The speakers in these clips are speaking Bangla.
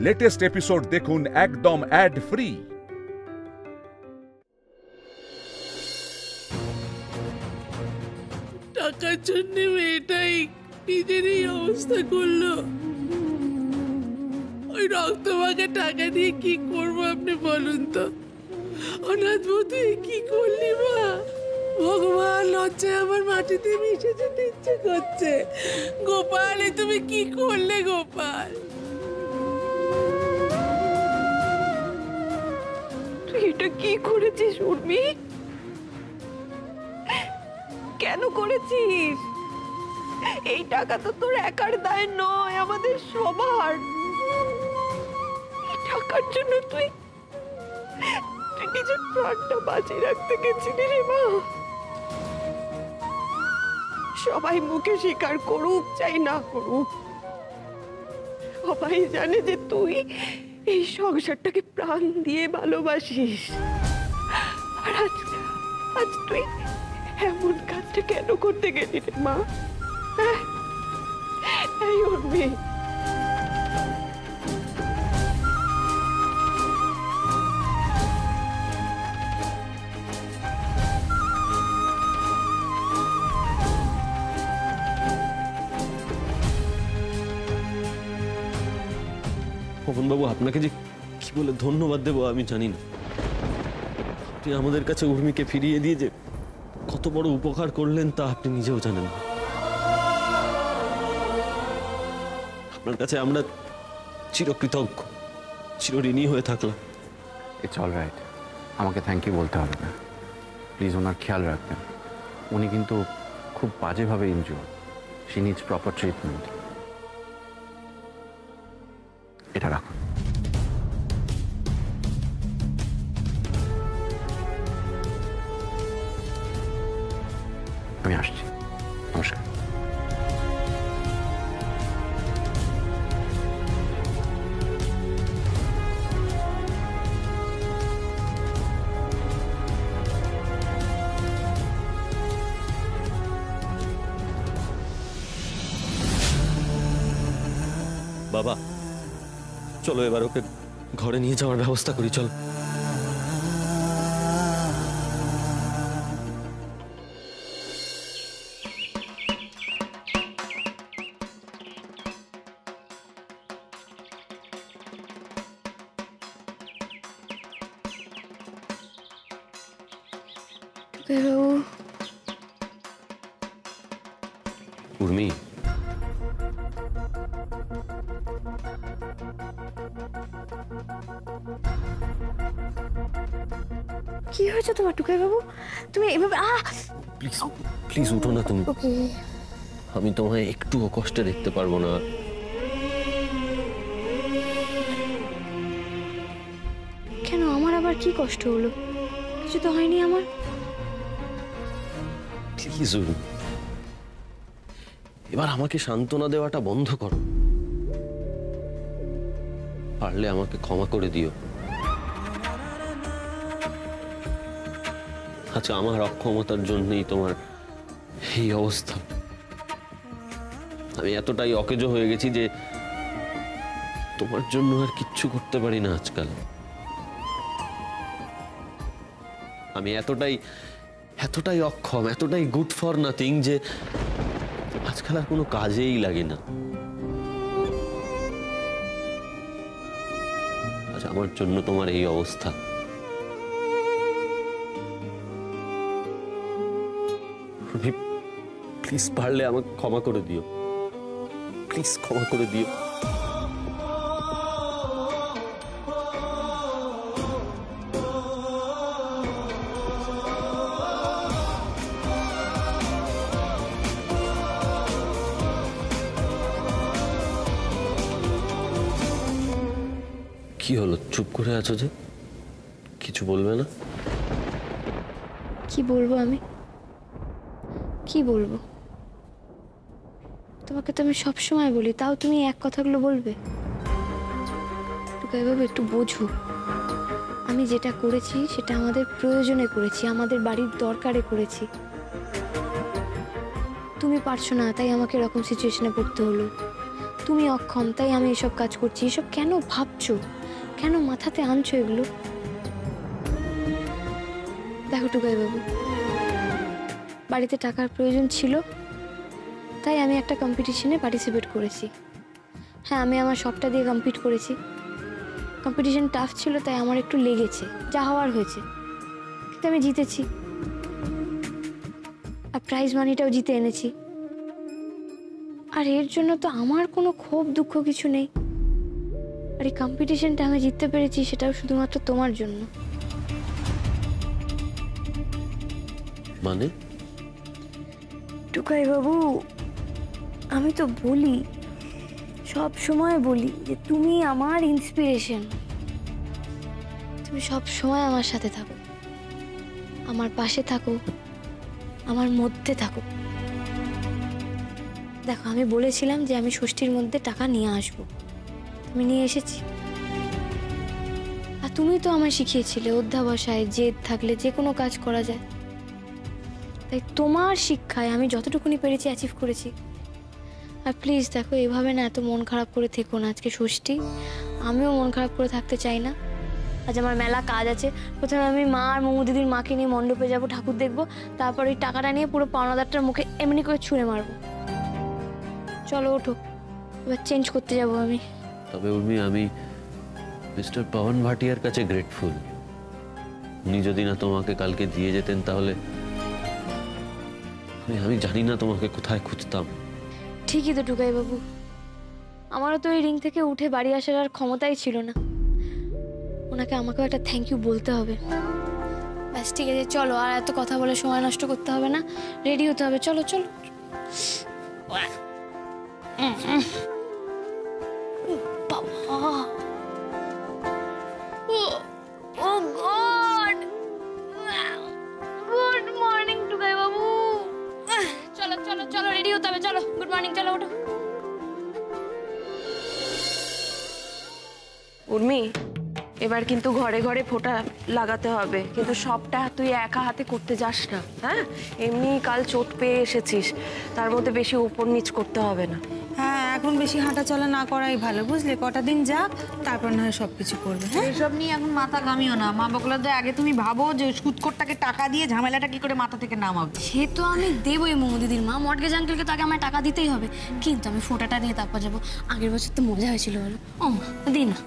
লেটেস্ট এপিসোড দেখুন একদম অ্যাড ফ্রি। টাকার জন্য মেয়েটাই নিজেরই অবস্থা করলো। ওই রক্তভাগে টাকা দিয়ে কি করবো আপনি বলুন তো? অনাথ বধূ কি করলি মা? ভগবান, লজ্জায় আমার মাটিতে মিশে যেতে ইচ্ছে করছে। গোপাল, এ তুমি কি করলে গোপাল? তুই এটা কি করেছিস উর্মি? কেন করেছিস? এই টাকা তো তোর একার দায় নয়, আমাদের সবার। এই টাকার জন্য তুই নিজের প্রাণটা বাঁচিয়ে রাখতে গেছিলি রে মা। সবাই মুখে স্বীকার করুক চাই না করুক, সবাই জানে যে তুই এই সংসারটাকে প্রাণ দিয়ে ভালোবাসিস। আর আজ তুই এমন কাজটা কেন করতে গেলি রে মা? এই উর্মি, বাবু, আপনাকে যে কি বলে ধন্যবাদ দেবো আমি জানি না। আপনি আমাদের কাছে উর্মিকে ফিরিয়ে দিয়ে যে কত বড় উপকার করলেন তা আপনি নিজেও জানেন না। আপনার কাছে আমরা চিরকৃতজ্ঞ, চিরঋণী হয়ে থাকলাম। ইটস অল রাইট, আমাকে থ্যাংক ইউ বলতে হবে না। প্লিজ ওনার খেয়াল রাখবেন, উনি কিন্তু খুব বাজেভাবে injure. She needs proper treatment. এটা রাখুন। আমি আসছি, নমস্কার। বাবা, চলো এবার ওকে ঘরে নিয়ে যাওয়ার ব্যবস্থা করি। চল। উর্মি, কি হয়েছে তোমার টুকাই বাবু? তুমি এভাবে প্লিজ প্লিজ উঠো না তুমি। আমি তোমায় একটুও কষ্টে দেখতে পারবো না। কেন, আমার আবার কি কষ্ট হলো? কিছু তো হয়নি আমার। প্লিজ উর্মি, এবার আমাকে সান্ত্বনা দেওয়াটা বন্ধ করো। পারলে আমাকে ক্ষমা করে দিও। আচ্ছা, আমার অক্ষমতার জন্যই তোমার এই অবস্থা। আমি এতটাই অকেজো হয়ে গেছি যে তোমার জন্য আর কিচ্ছু করতে পারি না আজকাল। আমি এতটাই অক্ষম, এতটাই গুড ফর নাথিং যে আজকাল আর কোনো কাজেই লাগে না। আচ্ছা, আমার জন্য তোমার এই অবস্থা। প্লিজ পারলে আমাকে ক্ষমা করে দিও, প্লিজ ক্ষমা করে দিও। কি হলো, চুপ করে আছো যে? কিছু বলবে না? কি বলবো আমি? কি বলবো? তোমাকে তো আমি সবসময় বলি, তাও তুমি এক কথাগুলো বলবে? টুকাই বাবু, একটু বোঝো। আমি যেটা করেছি সেটা আমাদের প্রয়োজনে করেছি, আমাদের বাড়ির দরকারে করেছি। তুমি পারছো না তাই আমাকে এরকম সিচুয়েশনে পড়তে হলো। তুমি অক্ষম, তাই আমি এসব কাজ করছি। এসব কেন ভাবছো, কেন মাথাতে আনছো এগুলো? দেখো টুকাই বাবু, বাড়িতে টাকার প্রয়োজন ছিল, তাই আমি একটা কম্পিটিশনে পার্টিসিপেট করেছি। হ্যাঁ, আমি আমার সবটা দিয়ে কমপ্লিট করেছি। কম্পিটিশন টাফ ছিল, তাই আমার একটু লেগেছে, যা হওয়ার হয়েছে, কিন্তু আমি জিতেছি আর প্রাইজ মানিটাও জিতে এনেছি। আর এর জন্য তো আমার কোনো ক্ষোভ দুঃখ কিছু নেই। আর এই কম্পিটিশনটা আমি জিততে পেরেছি, সেটাও শুধুমাত্র তোমার জন্য। মানে? টুকাই বাবু, আমি তো বলি, সব সময় বলি যে তুমি আমার ইন্সপিরেশন। তুমি সব সময় আমার সাথে থাকো, আমার পাশে থাকো, আমার মধ্যে থাকো। দেখো, আমি বলেছিলাম যে আমি ষষ্ঠীর মধ্যে টাকা নিয়ে আসবো, আমি নিয়ে এসেছি। আর তুমি তো আমায় শিখিয়েছিলে অধ্যাবসায় জেদ থাকলে যে কোনো কাজ করা যায়। তাই তোমার শিক্ষায় আমি যতটুকুনি পেরেছি অ্যাচিভ করেছি। আর প্লিজ দেখো, এভাবে না এত মন খারাপ করে থেকো না। আজকে ষষ্ঠী, আমিও মন খারাপ করে থাকতে চাই না। আজ আমার মেলা কাজ আছে। প্রথমে আমি মা আর মোমো দিদির মাকে নিয়ে মণ্ডপে যাব, ঠাকুর দেখবো, তারপর ওই টাকাটা নিয়ে পুরো পাওনাদারটার মুখে এমনি করে ছুঁড়ে মারবো। চলো ওঠো, এবার চেঞ্জ করতে যাব আমি। তবে উর্মি, আমি মিস্টার পবন ভাটিয়ার কাছে গ্রেটফুল। উনি যদি না তোমাকে কালকে দিয়ে যেতেন, তাহলে আমি জানি না তোমাকে কোথায় খুঁজতাম। ঠিকই তো টুকাই বাবু, আমারও তো এই রিং থেকে উঠে বাড়ি আসার আর ক্ষমতাই ছিল না। ওনাকে আমাকেও একটা থ্যাংক ইউ বলতে হবে। ব্যাস ঠিক আছে, চলো, আর এত কথা বলে সময় নষ্ট করতে হবে না, রেডি হতে হবে। চলো চলো। বাবা, ও গড, গুড মর্নিং টুকাই বাবু। চলো চলো চলো, রেডি হতে হবে, চলো। গুড মর্নিং, চলো ওঠো। উর্মি, এবার কিন্তু ঘরে ঘরে ফোঁটা লাগাতে হবে, কিন্তু সবটা তুই একা হাতে করতে যাস না। হ্যাঁ, এমনি কাল চোট পেয়ে এসেছিস, তার মধ্যে বেশি উপর নিচ করতে হবে না। হ্যাঁ, এখন বেশি হাঁটা চলা না করাই ভালো, বুঝলে? কটা দিন যাক, তারপর না হয় সবকিছু করবে। হ্যাঁ, এসব নিয়ে এখন মাথা ঘামিও না। মা বকলাদের আগে তুমি ভাবো যে সুদকোরটাকে টাকা দিয়ে ঝামেলাটা কি করে মাথা থেকে নামাবে। সে তো আমি দেবই মোমো দিদির মা, মর্টগেজ আঙ্কেলকে তো আগে আমায় টাকা দিতেই হবে, কিন্তু আমি ফোঁটাটা নিয়ে তারপর যাবো। আগের বছর তো মজা হয়েছিল, বলো। ও মা, দিন না।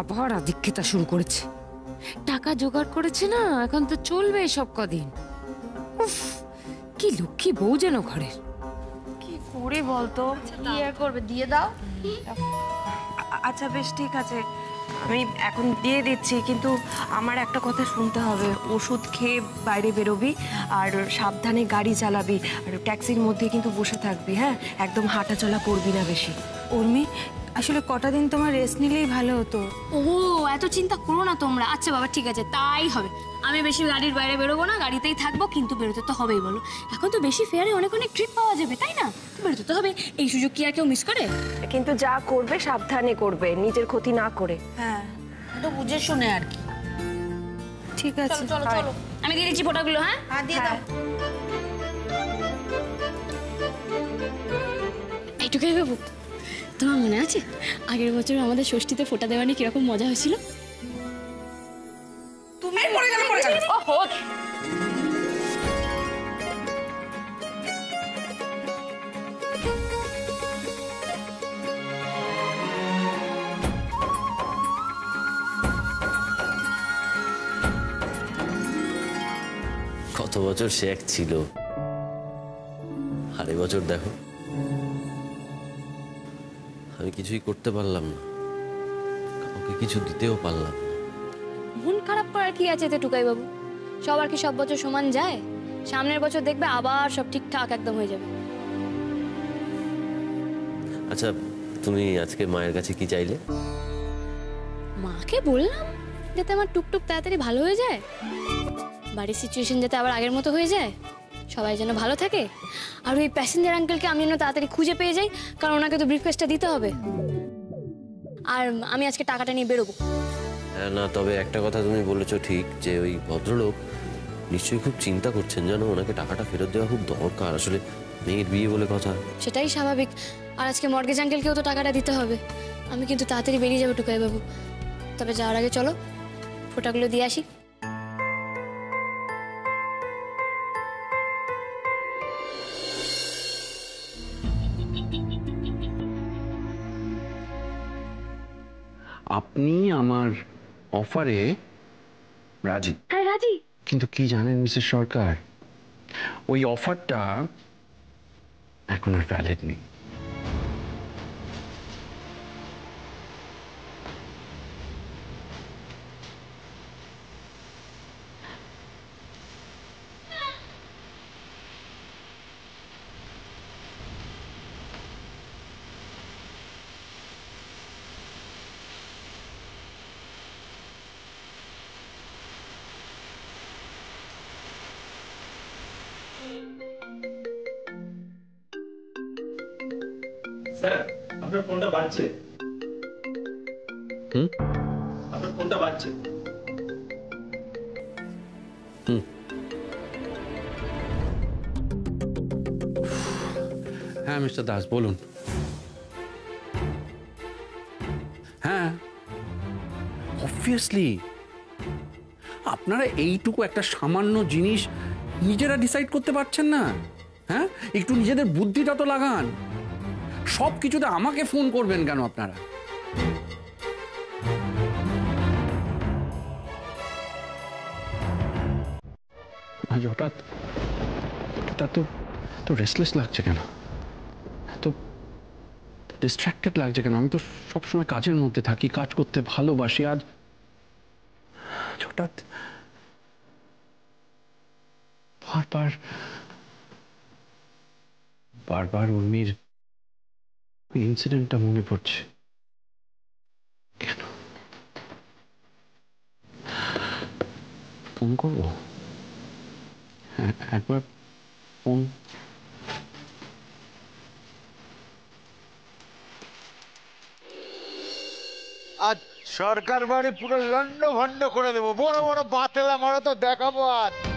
আবার আধিক্যতা শুরু করেছে। টাকা জোগাড় করেছে না, এখন তো চলবে সব কদিন। উফ, কি লক্ষ্মী বউ যেন ঘরের। কি করে বলতো? কি আর করবে, দিয়ে দাও। আচ্ছা বেশ, ঠিক আছে, আমি এখন দিয়ে দিচ্ছি, কিন্তু আমার একটা কথা শুনতে হবে। ওষুধ খেয়ে বাইরে বেরোবি, আর সাবধানে গাড়ি চালাবি, আর ট্যাক্সির মধ্যে কিন্তু বসে থাকবি। হ্যাঁ, একদম হাঁটা চলা করবি না বেশি। উর্মি, আসলে কটা দিন তোমার রেস্ট নিলেই ভালো হতো। ও, এত চিন্তা করো না তোমরা। আচ্ছা বাবা, ঠিক আছে, তাই হবে। আমি বেশি গাড়ির বাইরে বেরোবো না, গাড়িতেই থাকবো, কিন্তু বেরোতে তো হবেই, বলো। এখন তো বেশি ফেয়ারে অনেক অনেক ট্রিপ পাওয়া যাবে, তাই না? বেরোতে তো হবে, এই সুযোগ কি আর কেউ মিস করে? কিন্তু যা করবে সাবধানে করবে, নিজের ক্ষতি না করে। হ্যাঁ, তো বুঝে শুনে আর কি। ঠিক আছে। চলো চলো, আমি দিয়ে দিচ্ছি ফোঁটাগুলো। হ্যাঁ, হ্যাঁ, দিয়ে দাও। এইটুকুই বাবু, তোমার মনে আছে আগের বছর আমাদের ষষ্ঠীতে ফোঁটা দেওয়া নিয়ে কিরকম মজা হয়েছিল? তুমি পড়ে গেলে পড়ে গেলে। ওহো, কত বছর সে এক ছিল, আর এবছর দেখো, আমি কিছুই করতে পারলাম না, কাউকে কিছু দিতেও পারলাম না। মন খারাপ করার কি আছে এতে টুকাই বাবু? সবার কি সব বছর সমান যায়? সামনের বছর দেখবে আবার সব ঠিকঠাক একদম হয়ে যাবে। আচ্ছা, তুমি আজকে মায়ের কাছে কি চাইলে? মাকে বললাম যাতে আমার টুকটুক তাড়াতাড়ি ভালো হয়ে যায়, বাড়ির সিচুয়েশন যাতে আবার আগের মতো হয়ে যায়, সবাই যেন ভালো থাকে, আর ওই প্যাসেঞ্জার আঙ্কেলকে আমি যেন তাড়াতাড়ি খুঁজে পেয়ে যাই, কারণ ওনাকে তো ব্রিফকেসটা দিতে হবে। আর আমি আজকে টাকাটা নিয়ে বেরোবো। হ্যাঁ, না, তবে একটা কথা তুমি বলেছো ঠিক, যে ওই ভদ্রলোক নিশ্চয়ই খুব চিন্তা করছেন, জানো, ওনাকে টাকাটা ফেরত দেওয়া খুব দরকার। আসলে মেয়ের বিয়ে বলে কথা। সেটাই স্বাভাবিক। আর আজকে মর্গেজ আঙ্কেলকেও তো টাকাটা দিতে হবে। আমি কিন্তু তাড়াতাড়ি বেরিয়ে যাবো টুকাই বাবু। তবে যাওয়ার আগে চলো ফোঁটাগুলো দিয়ে আসি। আপনি আমার অফারে রাজি? হ্যাঁ রাজি। কিন্তু কি জানেন মিসেস সরকার, ওই অফারটা এখন আর ভ্যালিড নেই। স্যার, আপনার ফোনটা বাজছে। আপনার ফোনটা বাজছে। হ্যাঁ মিস্টার দাস বলুন। হ্যাঁ অবভিয়াসলি আপনারা এইটুকু একটা সামান্য জিনিস নিজেরা ডিসাইড করতে পারছেন না? হ্যাঁ, একটু নিজেদের বুদ্ধিটা তো লাগান। সব কিছুতে আমাকে ফোন করবেন কেন আপনারা? আজ হঠাৎ তো রেস্টলেস লাগছে কেন? এত ডিস্ট্র্যাক্টেড লাগছে কেন? আমি তো সবসময় কাজের মধ্যে থাকি, কাজ করতে ভালোবাসি। আজ হঠাৎ বারবার উর্মির ইনসিডেন্টটা মনে পড়ছে কেন? ফোন করবো? একবার ফোন। আজ সরকার বাড়ি পুরো লন্ড ভন্ড করে দেবো, বড় বড় বাতেলা মারা তো দেখাবো।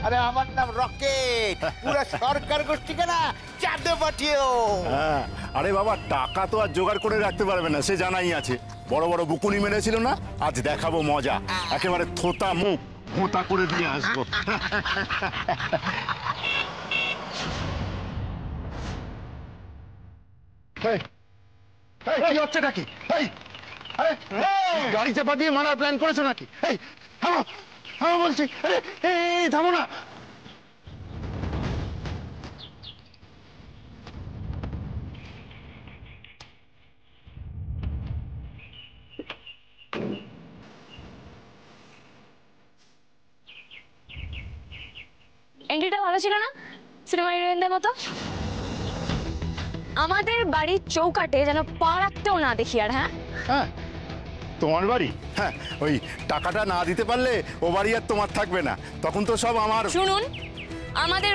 আরে আমার নাম রকেট, পুরো সরকার গোষ্ঠীকে না চাঁদে পাঠিয়েও। আরে বাবা, টাকা তো আর জোগাড় করে রাখতে পারবে না, সে জানাই আছে। বড় বড় বুকুনি মেরেছিল না, আজ দেখাবো মজা। একেবারে থোতা মুখ ভোঁতা করে দিয়ে আসবো। কি হচ্ছে নাকি? গাড়ি চাপা দিয়ে মারার প্ল্যান করেছো নাকি? থামো বলছি, থামো না। এন্ট্রিটা ভালো ছিল না সিনেমা হিরোইনদের মতো? আমাদের বাড়ির চৌকাটে যেন পা রাখতেও না দেখি আর। হ্যাঁ হ্যাঁ, তোমার বাড়ি? হ্যাঁ, ওই টাকাটা না দিতে পারলে ও বাড়ি আর তোমার থাকবে না, তখন তো সব আমার। শুনুন, আমাদের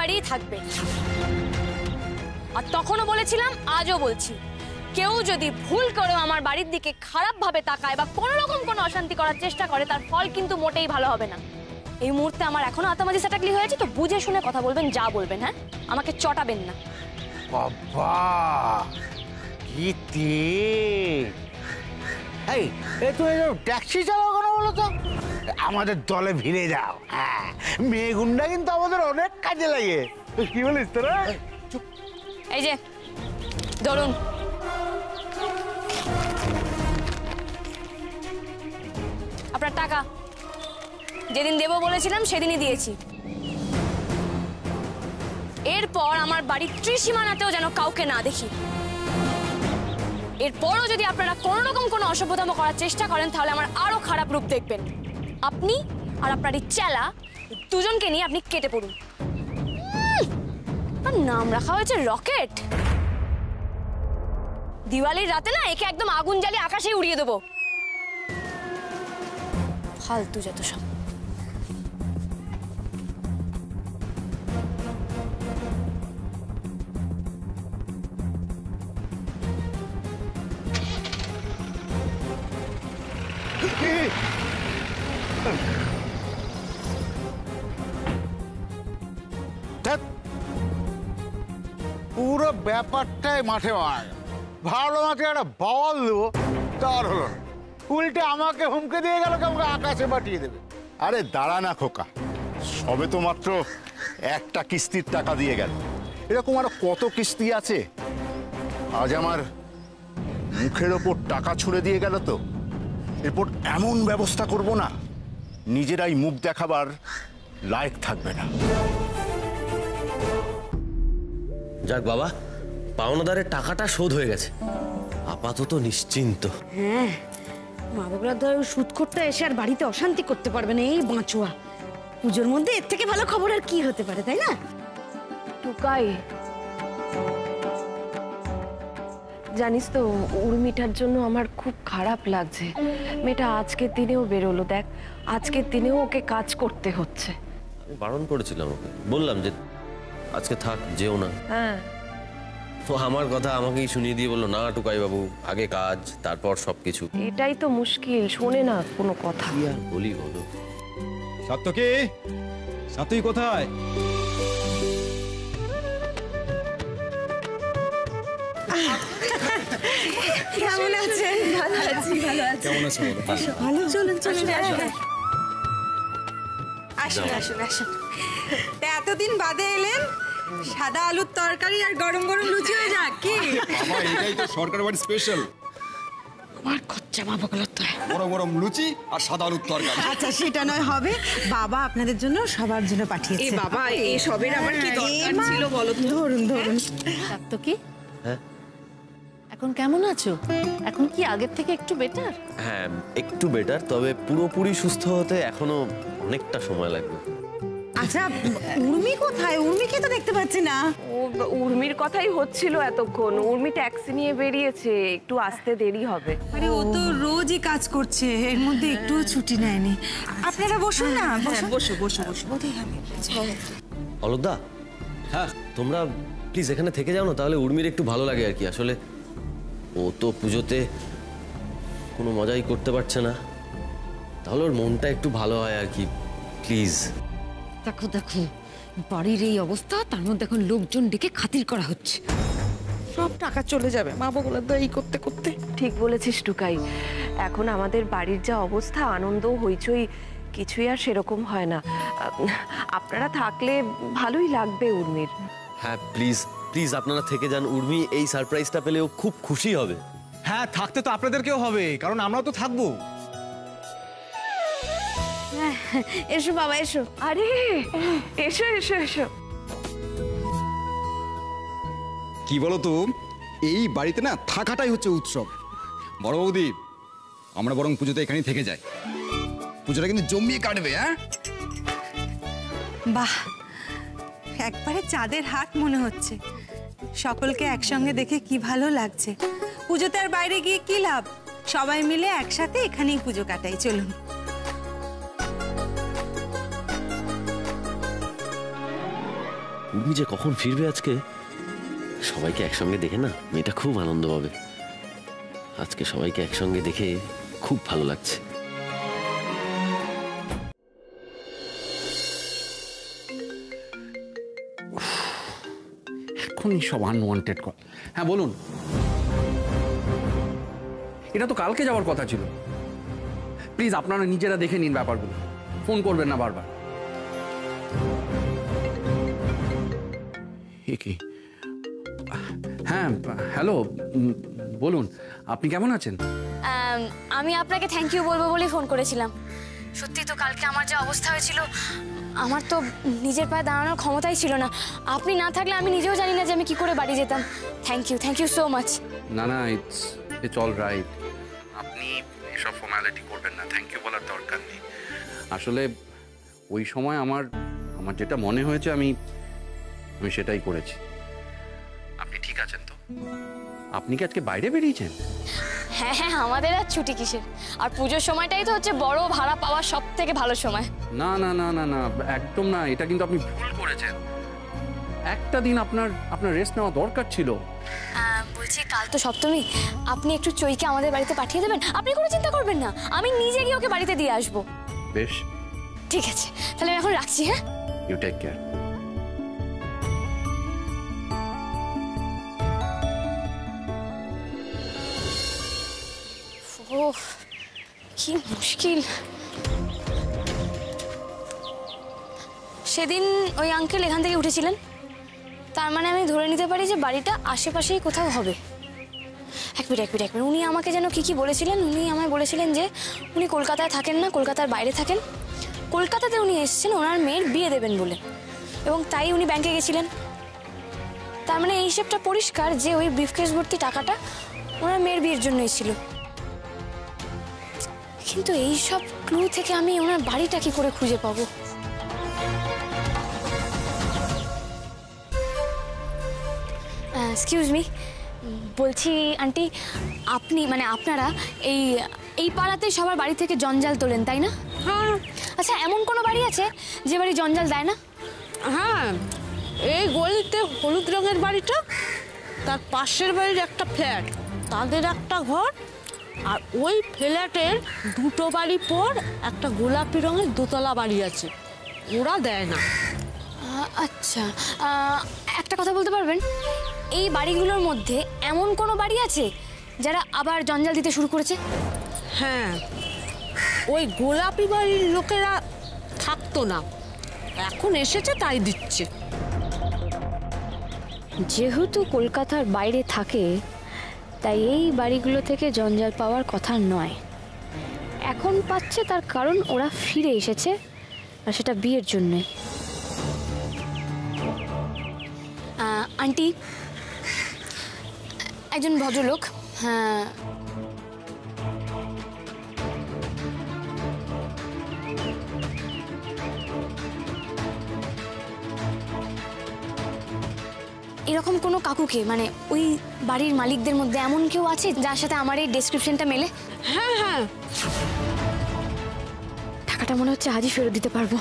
বাড়িই থাকবে। আর তখনও বলেছিলাম, আজও বলছি, কেউ যদি ভুল করে আমার বাড়ির দিকে খারাপ ভাবে তাকায় বা কোনো রকম কোনো অশান্তি করার চেষ্টা করে, তার ফল কিন্তু মোটেই ভালো হবে না। এই মুহূর্তে আমার এখনো আতামাজি সাটাকলি হয়েছে, তো বুঝে শুনে কথা বলবেন, যা বলবেন। হ্যাঁ, আমাকে চটাবেন না। বাবা কি তেজ! এই তুমি ট্যাক্সি চালাও কেন বলো তো? আমাদের দলে ভিড়ে যাও। হ্যাঁ, মেয়ে গুন্ডা কিন্তু আমাদের অনেক কাজে লাগে। কি বলিস তোরা? এই যে ধরুন, আপনার টাকা যেদিন দেবো বলেছিলাম সেদিনই দিয়েছি। এরপর আমার বাড়ির ত্রিসীমানাতেও যেন কাউকে না দেখি। এরপরও যদি আপনারা কোনো রকম কোনো অসভ্যতাম করার চেষ্টা করেন, তাহলে আমার আরো খারাপ রূপ দেখবেন। আপনি আর আপনার এই চেলা দুজনকে নিয়ে আপনি কেটে পড়ুন। আর নাম রাখা হয়েছে রকেট। দিওয়ালির রাতে না একে একদম আগুন জ্বালিয়ে আকাশে উড়িয়ে দেবো। ফালতু যত সব। ব্যাপারটাই মাঠে মার ভালো মাঠে একটা বল দেবো তার হলো না, উল্টে আমাকে হুমকে দিয়ে গেল আমাকে আকাশে পাঠিয়ে দেবে। আরে দাঁড়া না খোকা, সবে তো মাত্র একটা কিস্তির টাকা দিয়ে গেল, এরকম আরো কত কিস্তি আছে। আজ আমার মুখের ওপর টাকা ছুড়ে দিয়ে গেল, তো এরপর এমন ব্যবস্থা করব না নিজেরাই মুখ দেখাবার লায়ক থাকবে না। যাক বাবা, পাওনাদারের টাকাটা শোধ হয়ে গেছে, আপাতত নিশ্চিন্ত। হ্যাঁ, মা বাবার ধর সুদখোরটা এসে আর বাড়িতে অশান্তি করতে পারবে না, এই বাঁচুয়া। পুজোর মধ্যে এর থেকে ভালো খবর আর কি হতে পারে, তাই না? টুকাই, জানিস তো উর্মিটার জন্য আমার খুব খারাপ লাগছে। মেয়েটা আজকের দিনেও বেরোলো, দেখ আজকের দিনেও ওকে কাজ করতে হচ্ছে। আমি বারণ করেছিলাম ওকে, বললাম যে আজকে থাক, যেও না। হ্যাঁ, তো আমার কথা আমাকেই শুনিয়ে দিয়ে বললো, না টুকাই বাবু, আগে কাজ তারপর সবকিছু। এটাই তো মুশকিল, শোনে না কোনো কথা। কি আর বলি বলো। সাত্তকী, সাত্তকী কোথায়? কেমন আছেন? ভালো আছি, ভালো আছি। কেমন আছো? ভালো, চলুন চলুন আসুন আসুন আসুন। তা এতদিন বাদে এলেন, সাদা আলুর তরকারি আর গরম গরম লুচি হয়ে যাক কি? বাবা, এটাই তো সরকার বাড়ির স্পেশাল। আমার খরচা মা বগলত তো গরম গরম লুচি আর সাদা আলুর তরকারি। আচ্ছা, সেটা নয় হবে, বাবা আপনাদের জন্য সবার জন্য পাঠিয়েছে। এ বাবা, এই সবের আমার কি দরকার ছিল বলো তো? ধরুন ধরুন। সাত্তকী, হ্যাঁ এখন কেমন আছো? এখন কি আগের থেকে একটু বেটার? হ্যাঁ, একটু বেটার, তবে পুরোপুরি সুস্থ হতে এখনো অনেকটা সময় লাগবে। আচ্ছা, উর্মি কোথায়? উর্মিকে তো দেখতে পাচ্ছি না। উর্মির কথাই হচ্ছিল এতক্ষণ। উর্মি ট্যাক্সি নিয়ে বেরিয়েছে, একটু আসতে দেরি হবে। আরে ও তো রোজই কাজ করছে, এর মধ্যে একটুও ছুটি নেয়নি। আপনারা বসুন না, বসো বসো বসো। অলোকদা, হ্যাঁ তোমরা প্লিজ এখানে থেকে যাও না, তাহলে উর্মির একটু ভালো লাগে আর কি। আসলে ও তো পুজোতে কোনো মজাই করতে পারছে না, তাহলে ওর মনটা একটু ভালো হয় আর কি। প্লিজ। দেখো দেখো, বাড়ির এই অবস্থা, তার মধ্যে এখন লোকজন ডেকে খাতির করা হচ্ছে। সব টাকা চলে যাবে মা বগুলা এই করতে করতে। ঠিক বলেছিস টুকাই, এখন আমাদের বাড়ির যা অবস্থা, আনন্দ হইচই কিছুই আর সেরকম হয় না। আপনারা থাকলে ভালোই লাগবে উর্মির। হ্যাঁ প্লিজ প্লিজ আপনারা থেকে যান, উর্মি এই সারপ্রাইজটা পেলেও খুব খুশি হবে। হ্যাঁ, থাকতে তো আপনাদেরকেও হবে, কারণ আমরাও তো থাকবো। এসো বাবা, এসো। আরে এসো এসো এসো। কি বলো তো, এই বাড়িতে না থাকাটাই হচ্ছে উৎসব। বড় বৌদি, আমরা বরং পুজোতে এখানেই থেকে যাই, পুজোটা কিন্তু জমিয়ে কাটবে। হ্যাঁ বাহ, একবারে চাঁদের হাট মনে হচ্ছে। সকলকে একসঙ্গে দেখে কি ভালো লাগছে। পুজোতে আর বাইরে গিয়ে কি লাভ, সবাই মিলে একসাথে এখানেই পুজো কাটাই। চলুন। উর্মি যে কখন ফিরবে আজকে, সবাইকে একসঙ্গে দেখে না মেয়েটা খুব আনন্দ পাবে। আজকে সবাইকে একসঙ্গে দেখে খুব ভালো লাগছে। এখনই সব আনওয়ান্টেড কল। হ্যাঁ বলুন। এটা তো কালকে যাওয়ার কথা ছিল। প্লিজ আপনারা নিজেরা দেখে নিন ব্যাপারগুলো, ফোন করবেন না বারবার। কি? হ্যাঁ হ্যালো, বলুন আপনি কেমন আছেন? আমি আপনাকে থ্যাংক ইউ বলবো বলেই ফোন করেছিলাম। সত্যি তো কালকে আমার যা অবস্থা হয়েছিল, আমার তো নিজের পায়ে দাঁড়ানোর ক্ষমতাই ছিল না। আপনি না থাকলে আমি নিজেও জানি না যে আমি কি করে বাড়ি যেতাম। Thank you so much. না না, ইটস অল রাইট। আপনি এসব ফর্মালিটি করবেন না, থ্যাংক ইউ বলার দরকার নেই। আসলে ওই সময় আমার যেটা মনে হয়েছে আমি সেটাই করেছি। আপনি ঠিক আছেন তো? আপনি কি আজকে বাইরে বেরিয়েছেন? হ্যাঁ হ্যাঁ, আমাদের আর ছুটি কিসের, আর পুজোর সময়টাই তো হচ্ছে বড় ভাড়া পাওয়ার সব থেকে ভালো সময়। না না না না না, একদম না, এটা কিন্তু আপনি ভুল করেছেন। একটা দিন আপনার রেস্ট নেওয়া দরকার ছিল। বলছি কাল তো সপ্তমী, আপনি একটু চৈকে আমাদের বাড়িতে পাঠিয়ে দেবেন। আপনি কোনো চিন্তা করবেন না, আমি নিজে গিয়ে ওকে বাড়িতে দিয়ে আসবো। বেশ ঠিক আছে, তাহলে এখন রাখছি। হ্যাঁ, ইউ টেক কেয়ার। ওহ কি মুশকিল। সেদিন ওই আঙ্কেল এখান থেকে উঠেছিলেন, তার মানে আমি ধরে নিতে পারি যে বাড়িটা আশেপাশেই কোথাও হবে। এক মিনিট, উনি আমাকে যেন কি বলেছিলেন। উনি আমায় বলেছিলেন যে উনি কলকাতায় থাকেন না, কলকাতার বাইরে থাকেন। কলকাতাতে উনি এসেছেন ওনার মেয়ের বিয়ে দেবেন বলে, এবং তাই উনি ব্যাংকে গেছিলেন। তার মানে এই হিসেবটা পরিষ্কার যে ওই ব্রিফকেস ভর্তি টাকাটা ওনার মেয়ের বিয়ের জন্যই ছিল। কিন্তু এই সব ক্লু থেকে আমি ওনার বাড়িটা কি করে খুঁজে পাবো? এক্সকিউজ মি, বলছি আন্টি, আপনি মানে আপনারা এই পাড়াতে সবার বাড়ি থেকে জঞ্জাল তোলেন তাই না? হ্যাঁ। আচ্ছা, এমন কোনো বাড়ি আছে যে বাড়ি জঞ্জাল দেয় না? হ্যাঁ, এই গলিতে হলুদ রঙের বাড়িটা, তার পাশের বাড়ির একটা ফ্ল্যাট, তাদের একটা ঘর, আর ওই ফ্ল্যাটের দুটো বাড়ি পর একটা গোলাপি রঙের দোতলা বাড়ি আছে, ওরা দেয় না। আচ্ছা, একটা কথা বলতে পারবেন, এই বাড়িগুলোর মধ্যে এমন কোনো বাড়ি আছে যারা আবার জঞ্জাল দিতে শুরু করেছে? হ্যাঁ, ওই গোলাপি বাড়ির লোকেরা থাকতো না, এখন এসেছে তাই দিচ্ছে। যেহেতু কলকাতার বাইরে থাকে, তাই এই বাড়িগুলো থেকে জঞ্জাল পাওয়ার কথা নয়। এখন পাচ্ছে তার কারণ ওরা ফিরে এসেছে, আর সেটা বিয়ের জন্যে। আন্টি, একজন ভদ্রলোক, হ্যাঁ, এরকম কোনো কাকুকে, মানে ওই বাড়ির মালিকদের মধ্যে এমন কেউ আছে যার সাথে আমার এই ডেসক্রিপশনটা মেলে? হ্যাঁ হ্যাঁ, টাকাটা মনে হচ্ছে আজই ফেরত দিতে পারবো।